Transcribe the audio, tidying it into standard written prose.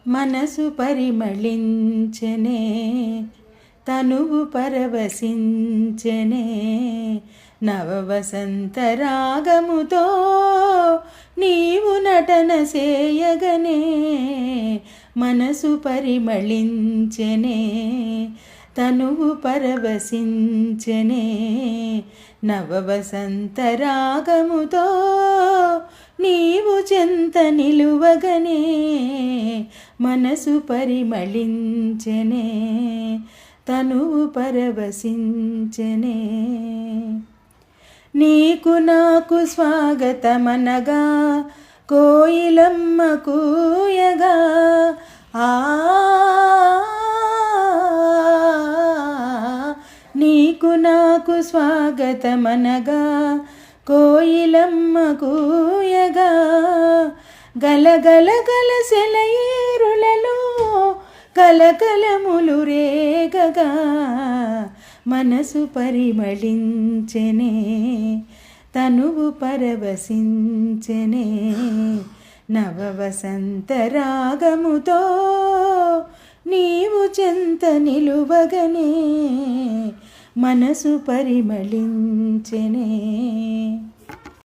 మనసు పరిమళించెనే, తనువు పరవశించెనే, నవవసంత రాగముతో నీవు నటన చేయగనే. మనసు పరిమళించెనే, తనువు పరవశించెనే, నవవసంత రాగముతో నీవు చెంత నిలువగనే. మనసు పరిమళించెనే, తనువు పరవశించెనే. నీకు నాకు స్వాగతమనగా కోయిలమ్మ కూయగా, నీకు నాకు స్వాగతమనగా కోయిలమ్మ కూయగా, గలగల గల సెలయేరులలో కలకలములు రేగగా. మనసు పరిమళించెనే, తనువు పరవశించెనే, నవవసంత రాగముతో నీవు చెంత నిలువగనే. మనసు పరిమళించెనే.